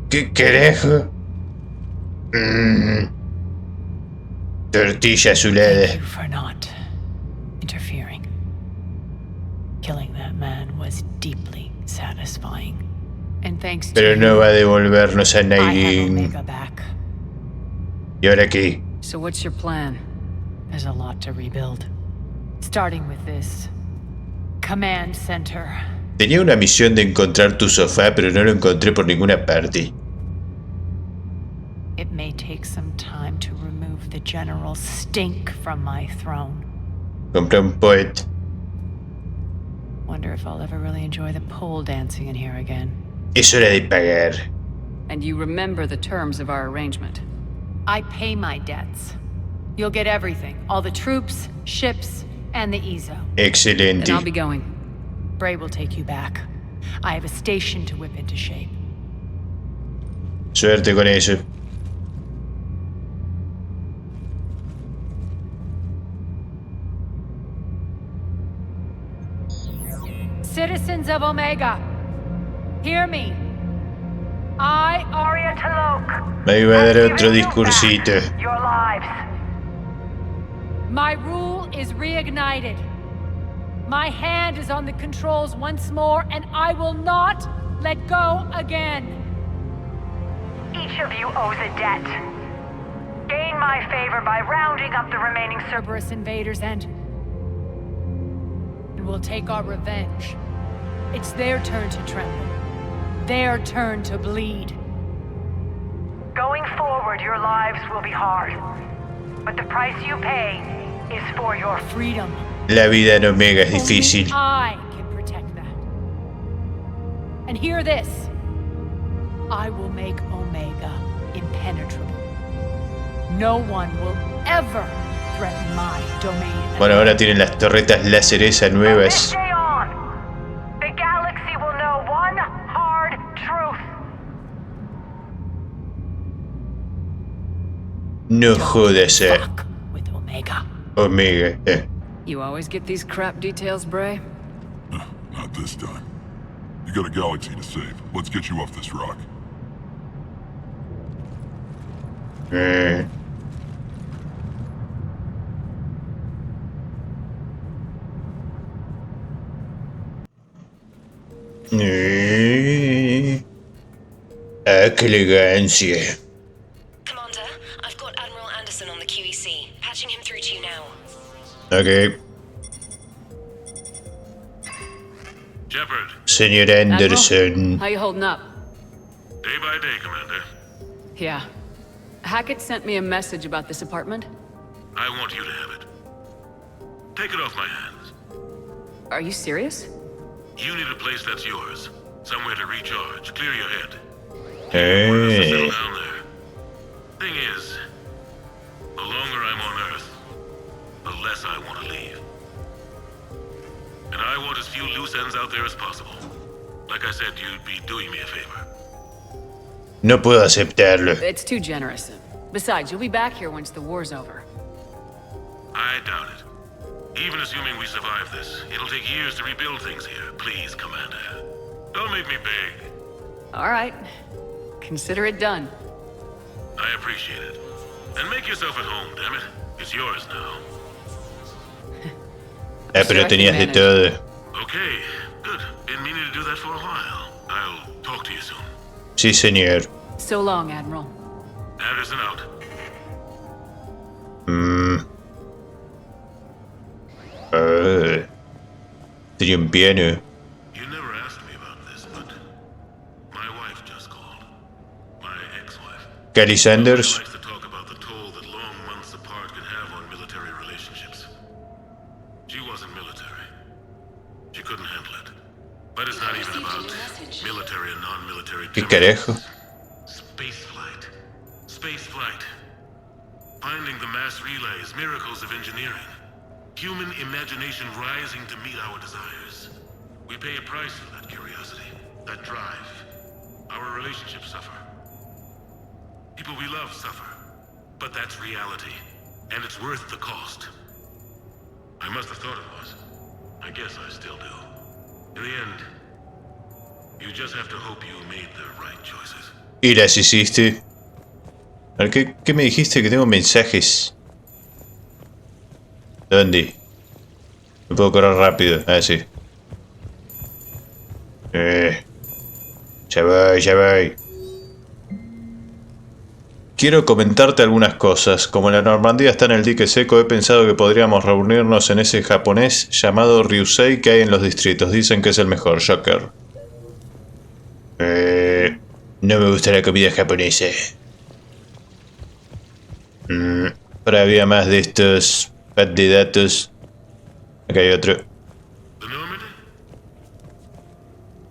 Speaker 1: ¿Qué carajo? Tortilla azulada.
Speaker 6: Thank you for not interfering. Killing that man was deeply satisfying. And thanks to
Speaker 1: Pero no
Speaker 6: you,
Speaker 1: va a devolvernos a
Speaker 6: I have
Speaker 1: Nailing.
Speaker 6: Omega back.
Speaker 1: ¿Y ahora qué?
Speaker 3: So what's your plan?
Speaker 6: There's a lot to rebuild. Starting with this command center.
Speaker 1: Tenía una misión de encontrar tu sofá, pero no lo encontré por ninguna parte.
Speaker 6: It may take some time to remove the general stink from my throne.
Speaker 1: Compré un poet.
Speaker 6: Wonder if I'll ever really enjoy the pole dancing in here again.
Speaker 1: Es hora de pagar.
Speaker 3: And you remember the terms of our arrangement.
Speaker 6: I pay my debts. You'll get everything. All the troops, ships, and the Ezo.
Speaker 1: Excelente.
Speaker 3: Then I'll be going.
Speaker 6: Bray will take you back. I have a station to whip into shape.
Speaker 1: Suerte con eso.
Speaker 6: Citizens of Omega, hear me. I, Arya Talok,
Speaker 1: Me iba a dar otro discursito.
Speaker 6: your lives. My rule is reignited. My hand is on the controls once more, and I will not let go again.
Speaker 9: Each of you owes a debt. Gain my favor by rounding up the remaining
Speaker 6: Cerberus invaders, and we'll take our revenge. It's their turn to tremble. Their turn to bleed.
Speaker 9: Going forward, your lives will be hard. But the price you pay is for your
Speaker 6: Freedom.
Speaker 1: La vida en Omega es
Speaker 6: Only
Speaker 1: difícil.
Speaker 6: I can protect that. And hear this. I will make Omega impenetrable. No one will ever threaten my domain.
Speaker 1: Bueno, ahora tienen las torretas láser esas
Speaker 9: From this
Speaker 1: nuevas.
Speaker 9: day on, the galaxy will know one hard truth.
Speaker 1: No jodas,
Speaker 6: Fuck with Omega.
Speaker 1: Omega.
Speaker 3: You always get these crap details, Bray?
Speaker 10: Not this time. You got a galaxy to save. Let's get you off this rock.
Speaker 1: Eh. Ah, qué elegancia.
Speaker 4: Commander, I've got Admiral Anderson on the QEC. Patching him through to you now.
Speaker 1: Ok.
Speaker 7: Shepard,
Speaker 1: Señor Anderson.
Speaker 3: How you holding up?
Speaker 7: day by day, Commander.
Speaker 3: Yeah. Hackett sent me a message about this apartment.
Speaker 7: I want you to have it. Take it off my hands.
Speaker 3: Are you serious?
Speaker 7: You need a place that's yours. Somewhere to recharge, clear your head. Want us to settle down there. Thing is, the longer I'm on Earth, the less I want to leave. And I want as few loose ends out there as possible. Like I said, you'd be doing me a favor.
Speaker 1: No puedo aceptarlo.
Speaker 3: It's too generous. Besides, you'll be back here once the war's over.
Speaker 7: I doubt it. Even assuming we survive this, it'll take years to rebuild things here. Please, Commander. Don't make me beg.
Speaker 3: All right. Consider it done.
Speaker 7: I appreciate it. And make yourself at home, damn it. It's yours now.
Speaker 1: Ah, pero tenías de todo.
Speaker 7: Okay, good. Been meaning to do that for a while. I'll talk to you soon.
Speaker 1: Sí, señor.
Speaker 3: So long, Admiral.
Speaker 7: Anderson out.
Speaker 1: Tenía un piano.
Speaker 7: You never asked me about this, but my wife just called. My ex-wife.
Speaker 1: Cali Sanders.
Speaker 7: She likes to talk about the toll that long months apart can have on military relationships. She wasn't military. She couldn't handle it. But it's not even about military and non-military.
Speaker 1: ¿Qué carajo?
Speaker 7: Space flight. Space flight. Finding the mass relays, miracles of engineering. Human imagination rising to meet our desires. We pay a price for that curiosity, that drive. Our relationships suffer. People we love suffer. But that's reality, and it's worth the cost. I must have thought it was. I guess I still do. In the end, you just have to hope you made the right choices.
Speaker 1: Y las hiciste. A ver, ¿qué me dijiste? Que tengo mensajes. ¿Dónde? No puedo correr rápido. Ah, sí. Ya voy, ya voy. Quiero comentarte algunas cosas. Como la Normandía está en el dique seco, he pensado que podríamos reunirnos en ese japonés llamado Ryusei que hay en los distritos. Dicen que es el mejor, Joker. No me gusta la comida japonesa. Pero había más de estos pads de datos. Acá hay otro.
Speaker 7: The Normandy?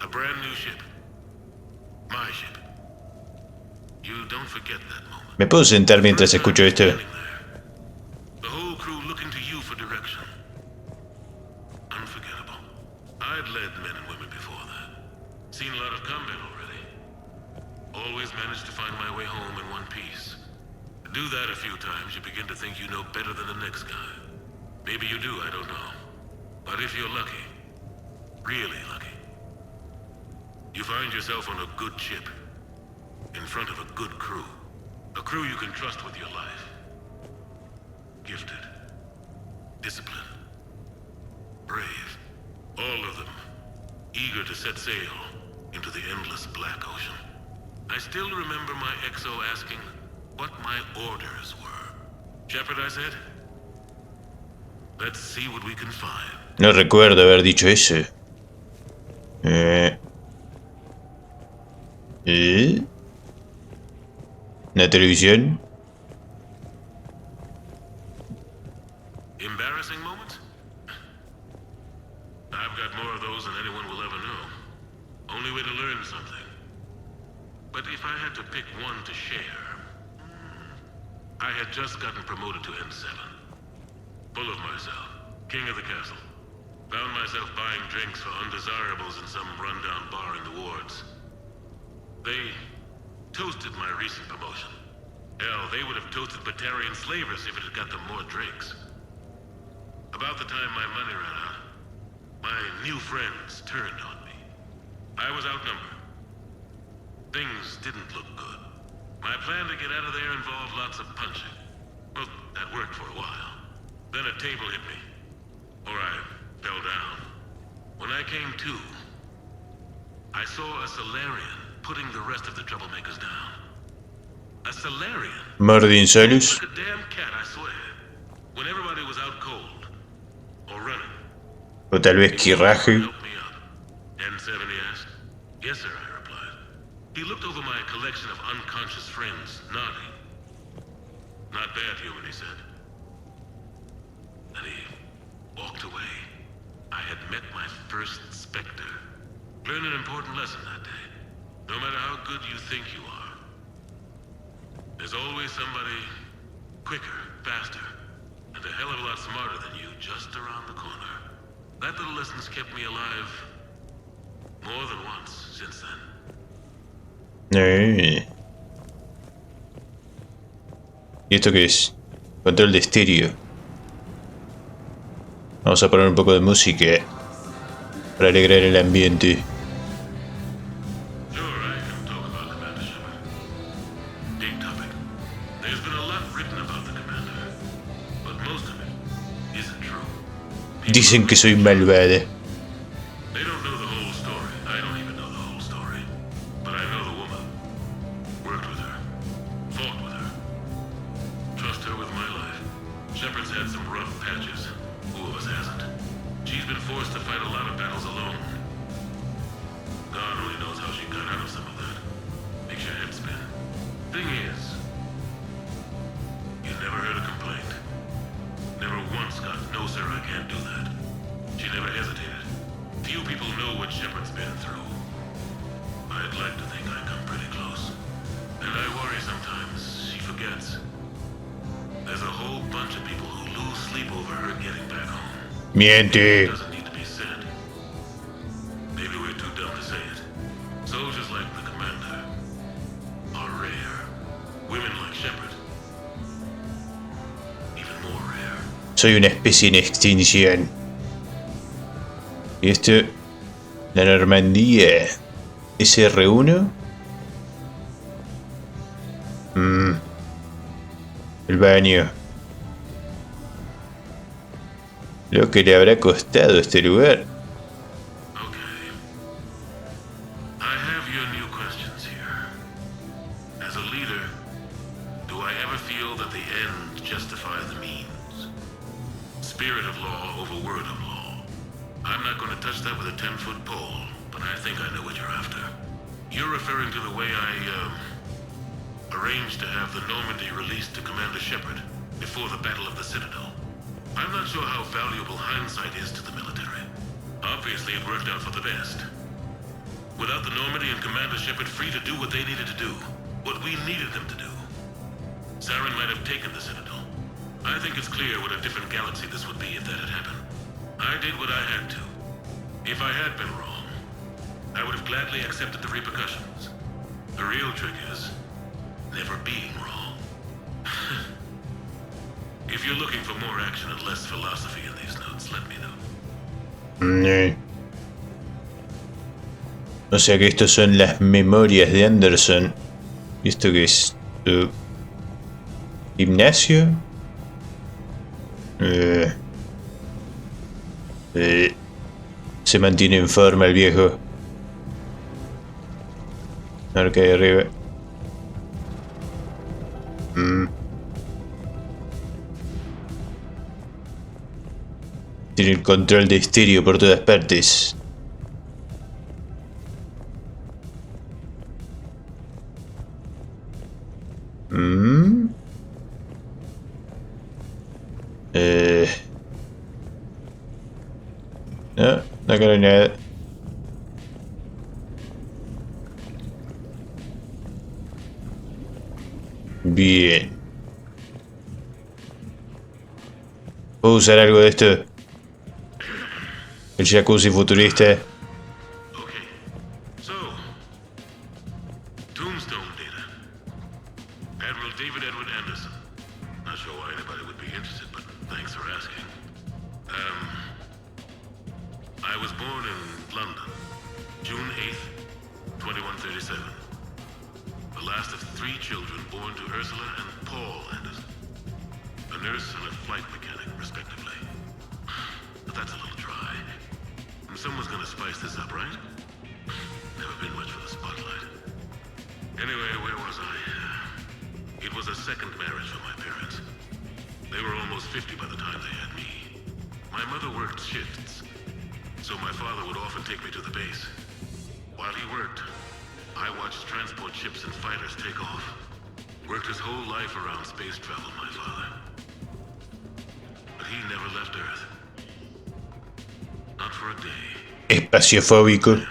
Speaker 7: A brand new ship. My ship. You don't forget that moment.
Speaker 1: ¿Me puedo sentar mientras escucho esto?
Speaker 7: The whole crew looking to you for direction. Unforgettable. I'd led men and women before that. Seen a lot of combat already. Always managed to find my way home in one piece. Do that a few times, you begin to think you know better than the next guy. Maybe you do, I don't know. But if you're lucky, really lucky, you find yourself on a good ship, in front of a good crew. A crew you can trust with your life. Gifted. Disciplined. Brave. All of them. Eager to set sail into the endless black ocean. I still remember my XO asking what my orders were. Shepard, I said. Let's see what we can find.
Speaker 1: No recuerdo haber dicho eso. ¿La televisión?
Speaker 11: But if I had to pick one to share, I had just gotten promoted to N7. Full of myself, king of the castle. Found myself buying drinks for undesirables in some rundown bar in the wards. They toasted my recent promotion. Hell, they would have toasted Batarian slavers if it had got them more drinks. About the time my money ran out, my new friends turned on me. I was outnumbered. Things didn't look good. My plan to get out of there involved lots of punching. Well, that worked for a while. Then a table hit me. Or I fell down. When I came to, I saw a Solarian putting the rest of the troublemakers down. A Solarian?
Speaker 1: Mardin Solus.
Speaker 11: Like a damn cat, I swear. When everybody was out cold. Or running.
Speaker 1: O tal vez Kirraje.
Speaker 11: Help me up. N7, he asked. Yes, sir, I replied. He looked over my collection of unconscious friends, nodding. Not bad, human, he said. And he walked away. I had met my first Spectre. Learned an important lesson that day. No matter how good you think you are, there's always somebody quicker, faster, and a hell of a lot smarter than you just around the corner. That little lesson's kept me alive more than once since then.
Speaker 1: ¿Y esto qué es? Control de estéreo. Vamos a poner un poco de música para alegrar el ambiente. Dicen que soy malvada. Miente. Soy una especie en extinción. Y esto, la Normandía SR1. El baño. Lo que le habrá costado este lugar. O sea que estos son las memorias de Anderson. ¿Y esto qué es? ¿Gimnasio? Se mantiene en forma el viejo. A ver qué hay arriba. Tiene el control de estéreo por todas partes. No creo nada. Bien. ¿Puedo usar algo de esto? El jacuzzi futurista.
Speaker 11: Okay. So, Tombstone data. Admiral David Edward Anderson. Not sure why anybody would be interested, but thanks for asking. I was born in London, June 8th, 2137. The last of 3 children born to Ursula and Paul Anderson. A nurse and a flight mechanic, respectively. But that's a little dry. Someone's gonna spice this up, right? Never been much for the spotlight. Anyway, where was I? It was a second marriage for my parents. They were almost 50 by the time they had me. My mother worked shifts, so my father would often take me to the base. While he worked, I watched transport ships and fighters take off. Worked his whole life around space travel, my father. But he never left Earth. Not for a day.
Speaker 1: Espaciofóbico.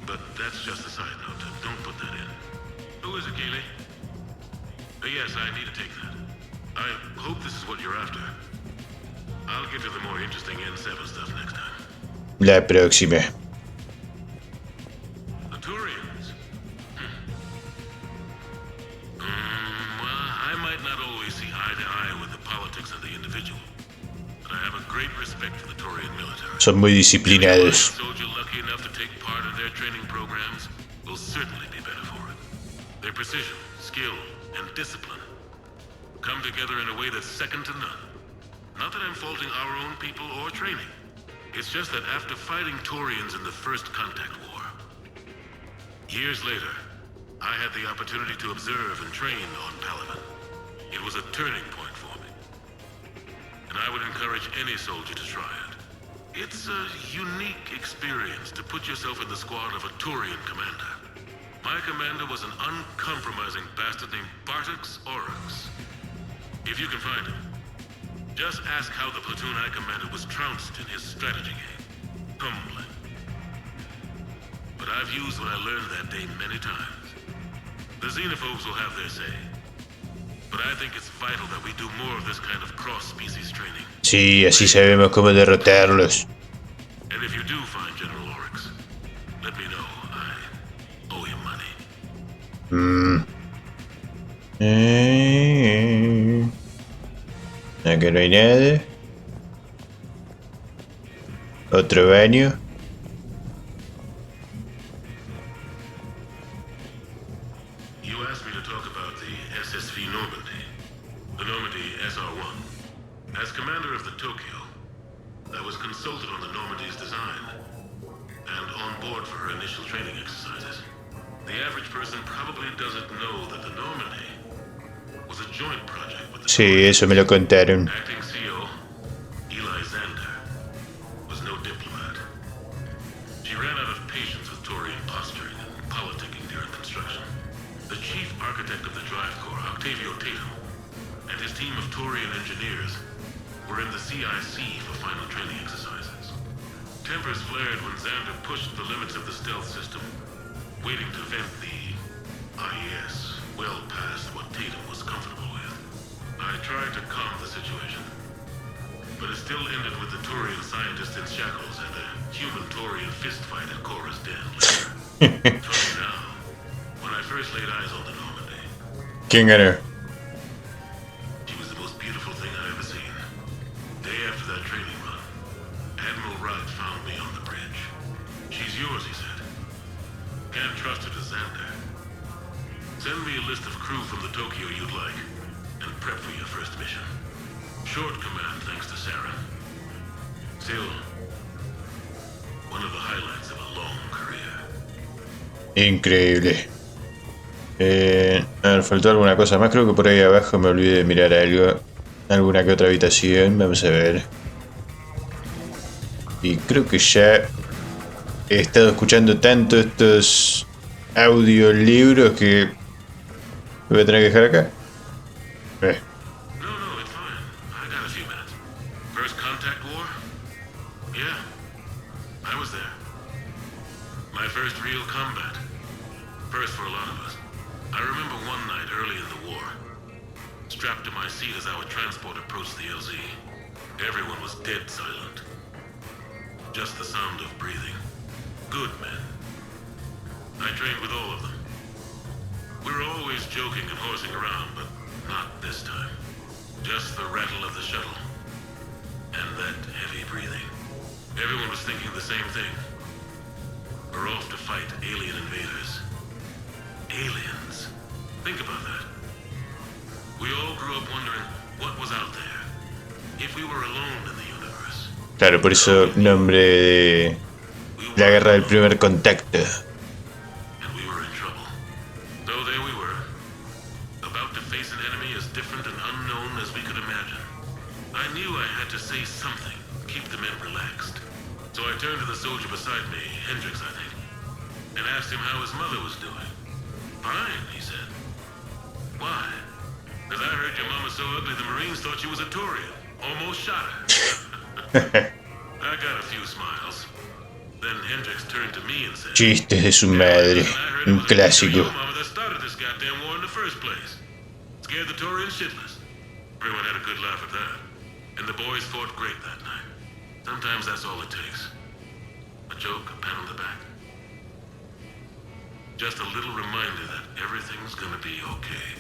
Speaker 11: But that's just a side note. Don't put that in. Who is it, Kaylee? Yes, I need to take that. I hope this is what you're after. I'll get to the more interesting N7 stuff next time.
Speaker 1: La próxima.
Speaker 11: The Turians. Well, I might not always see eye to eye with the politics of the individual, but I have a great respect for the Turian military.
Speaker 1: Son muy disciplinados.
Speaker 11: A soldier lucky enough to take part in their training programs will certainly be better for it. Their precision, skill, and discipline come together in a way that's second to none. Not that I'm faulting our own people or training. It's just that after fighting Turians in the First Contact War, years later, I had the opportunity to observe and train on Paladin. It was a turning point for me. And I would encourage any soldier to try it. It's a unique experience to put yourself in the squad of a Turian commander. My commander was an uncompromising bastard named Bartix Oryx. If you can find him, just ask how the platoon I commanded was trounced in his strategy game. Humbling. But I've used what I learned that day many times. The xenophobes will have their say. But I think it's vital that we do more of this kind of cross-species training.
Speaker 1: Sí, así sabemos cómo derrotarlos.
Speaker 11: And if you do find General Oryx, let me know. I owe him money.
Speaker 1: Acá no hay nada. Otro baño.
Speaker 11: You asked me to talk about the SSV Normandy, the Normandy SR-1. As commander of the Tokyo, I was consulted on the Normandy's design and on board for her initial training exercises. The average person probably doesn't know that the Normandy was a joint project with the
Speaker 1: Sí, eso me lo contaron.
Speaker 11: acting CO, Eli Xander, was no diplomat. She ran out of patience with Turian posturing and politicking during construction. The chief architect of the Drive Corps, Octavio Tatum, and his team of Turian engineers were in the CIC for final training exercises. Tempers flared when Xander pushed the limits of the stealth system, waiting to vent the IES well past what Tatum was comfortable with. I tried to calm the situation, but it still ended with the Turian scientist in shackles and a human Turian fistfight at Cora's den. Funny now, when I first laid eyes on the Normandy,
Speaker 1: ¿Quién ganó?
Speaker 11: she was the most beautiful thing I've ever seen. Day after that training run, Admiral Wright found me on the bridge. She's yours, he said. Can't trust her to Xander. Send me a list of crew from the Tokyo you'd like, and prep for your first mission. Short command thanks to Sarah. Still, one of the highlights of a long career.
Speaker 1: Increíble. A ver, faltó alguna cosa más. Creo que por ahí abajo me olvidé de mirar algo. Alguna que otra habitación. Vamos a ver. Y creo que ya he estado escuchando tanto estos audiolibros que me voy a tener que dejar acá.
Speaker 11: No, it's fine. I got a few minutes. First Contact War? Yeah, I was there. My first real combat. First for a lot of us. I remember one night early in the war, strapped to my seat as our transport approached the LZ. Everyone was dead silent. Just the sound of breathing. Good men. I trained with all of them. We were always joking and horsing around, but not this time. Just the rattle of the shuttle. And that heavy breathing. Everyone was thinking the same thing. We're off to fight alien invaders. Aliens. Think about that. We all grew up wondering what was out there. If we were alone in the universe.
Speaker 1: Claro, por eso nombre de la guerra del primer contacto.
Speaker 11: And we were in trouble. So there we were, about to face an enemy as different and unknown as we could imagine. I knew I had to say something, keep the men relaxed. So I turned to the soldier beside me, Hendricks, I think, and asked him how his mother was doing. Fine, he said. Why? Because I heard your mama so ugly the Marines thought she was a Taurian. Almost shot her. I got a few smiles. Then Hendricks turned to me and said,
Speaker 1: Chistes de su madre, un clásico.
Speaker 11: Your mama that started this goddamn war in the first place. Scared the Taurians shitless. Everyone had a good laugh at that. And the boys fought great that night. Sometimes that's all it takes. A joke, a pat on the back. Just a little reminder that everything's gonna be okay.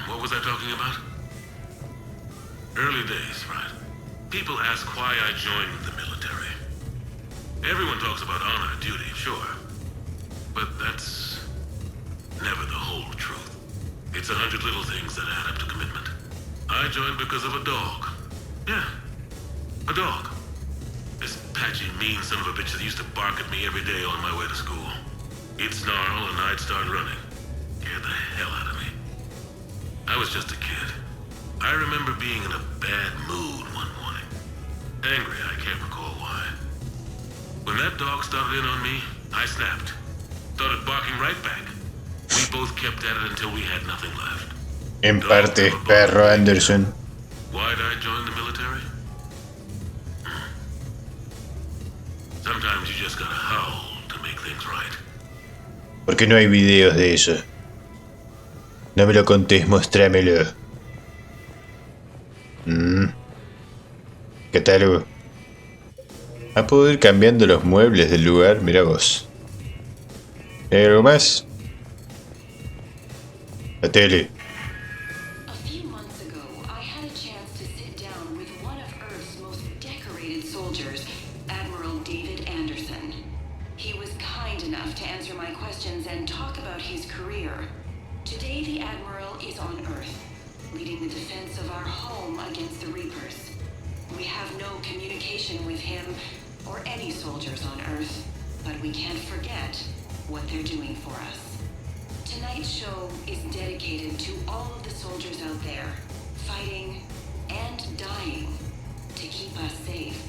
Speaker 11: What was I talking about? Early days, right? People ask why I joined the military. Everyone talks about honor, duty, sure. But that's never the whole truth. It's 100 little things that add up to commitment. I joined because of a dog. Yeah, a dog. This patchy, mean son of a bitch that used to bark at me every day on my way to school. He'd snarl and I'd start running. Scared the hell out of me. I was just a kid. I remember being in a bad mood one morning. Angry, I can't recall why. When that dog started in on me, I snapped. Started barking right back. We both kept at it until we had nothing left.
Speaker 1: En parte, perro Anderson.
Speaker 11: Why'd I join the military? Sometimes you just gotta howl to make things right.
Speaker 1: Porque no hay videos de eso. No me lo contés, mostrámelo. Catálogo. ¿Ha podido ir cambiando los muebles del lugar? Mira vos. ¿Hay algo más? La tele.
Speaker 12: A few months ago, I had a chance to sit down with one of Earth's most decorated soldiers, Admiral David Anderson. He was kind enough to answer my questions and talk about his career. Today, the Admiral is on Earth, leading the defense of our home against the Reapers. We have no communication with him or any soldiers on Earth, but we can't forget what they're doing for us. Tonight's show is dedicated to all of the soldiers out there, fighting and dying to keep us safe.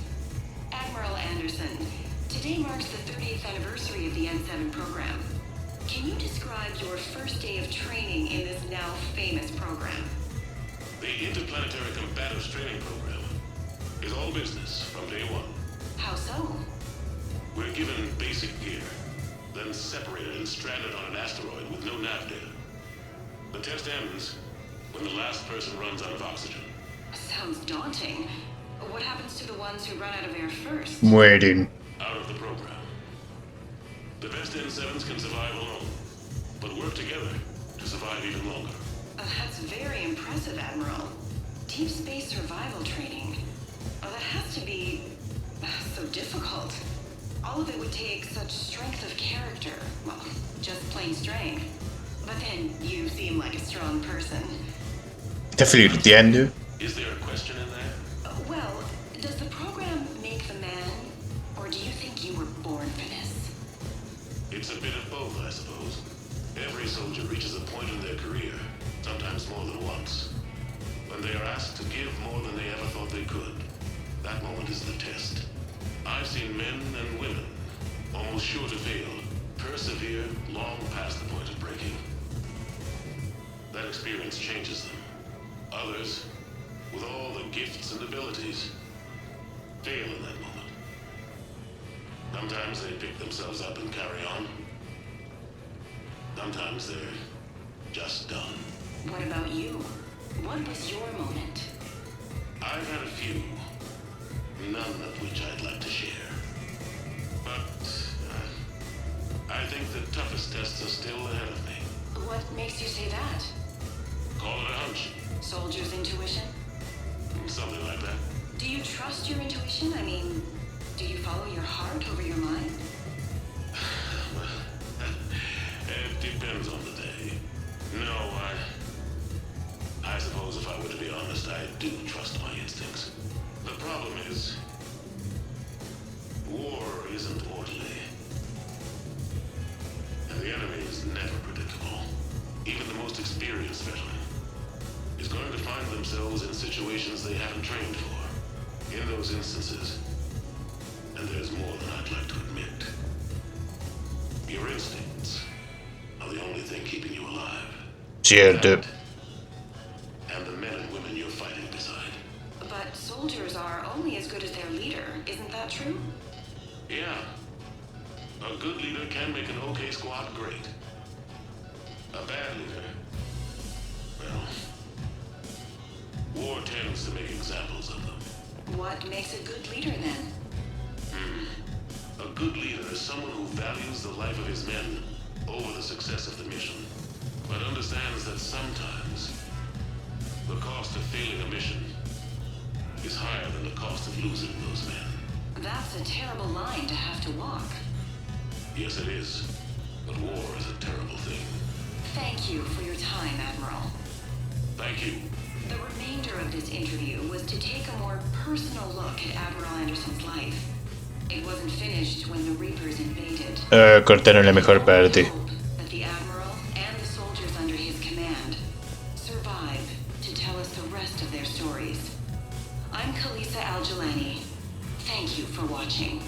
Speaker 12: Admiral Anderson, today marks the 30th anniversary of the N7 program. Can you describe your first day of training in this now famous program?
Speaker 11: The Interplanetary Combatives Training Program is all business from day one.
Speaker 12: How so?
Speaker 11: We're given basic gear, then separated and stranded on an asteroid with no nav data. The test ends when the last person runs out of oxygen.
Speaker 12: Sounds daunting. What happens to the ones who run out of air first?
Speaker 1: Mueren.
Speaker 11: Out of the program. The best N7s can survive alone, but work together to survive even longer.
Speaker 12: That's very impressive, Admiral. Deep space survival training. Oh, that has to be so difficult. All of it would take such strength of character. Well, just plain strength. But then you seem like a strong person.
Speaker 1: ¿Está flirteando?
Speaker 11: Is there a question in there?
Speaker 12: Well, does the program make the man, or do you think you were born for this?
Speaker 11: It's a bit of both, I suppose. Every soldier reaches a point in their career, sometimes more than once, when they are asked to give more than they ever thought they could. That moment is the test. I've seen men and women, almost sure to fail, persevere long past the point of breaking. That experience changes them. Others, with all the gifts and abilities, fail in that moment. Sometimes they pick themselves up and carry on. Sometimes they're just done.
Speaker 12: What about you? What was your moment?
Speaker 11: I've had a few, none of which I'd like to share. But I think the toughest tests are still ahead of me.
Speaker 12: What makes you say that?
Speaker 11: Call it a hunch.
Speaker 12: Soldier's intuition?
Speaker 11: Something like that.
Speaker 12: Do you trust your intuition? I mean, do you follow your heart over your mind?
Speaker 11: It depends on the day. No, I suppose if I were to be honest, I do trust my instincts. The problem is, war isn't orderly. And the enemy is never predictable. Even the most experienced veteran is going to find themselves in situations they haven't trained for. In those instances, and there's more than I'd like to admit, your instincts are the only thing keeping you alive.
Speaker 1: Cierto.
Speaker 11: And the men and women you're fighting beside.
Speaker 12: But soldiers are only as good as their leader, isn't that true?
Speaker 11: Yeah. A good leader can make an okay squad great. A bad leader, well, war tends to make examples of them.
Speaker 12: What makes a good leader then?
Speaker 11: A good leader is someone who values the life of his men over the success of the mission, but understands that sometimes the cost of failing a mission is higher than the cost of losing those men.
Speaker 12: That's a terrible line to have to walk.
Speaker 11: Yes, it is. But war is a terrible thing.
Speaker 12: Thank you for your time, Admiral.
Speaker 11: Thank you.
Speaker 12: The remainder of this interview was to take a more personal look at Admiral Anderson's life. It wasn't finished when the Reapers invaded.
Speaker 1: Cortaron la mejor parte.
Speaker 12: That the Admiral and the soldiers under his command survive to tell us the rest of their stories. I'm Kalisa Al-Jalani. Thank you for watching.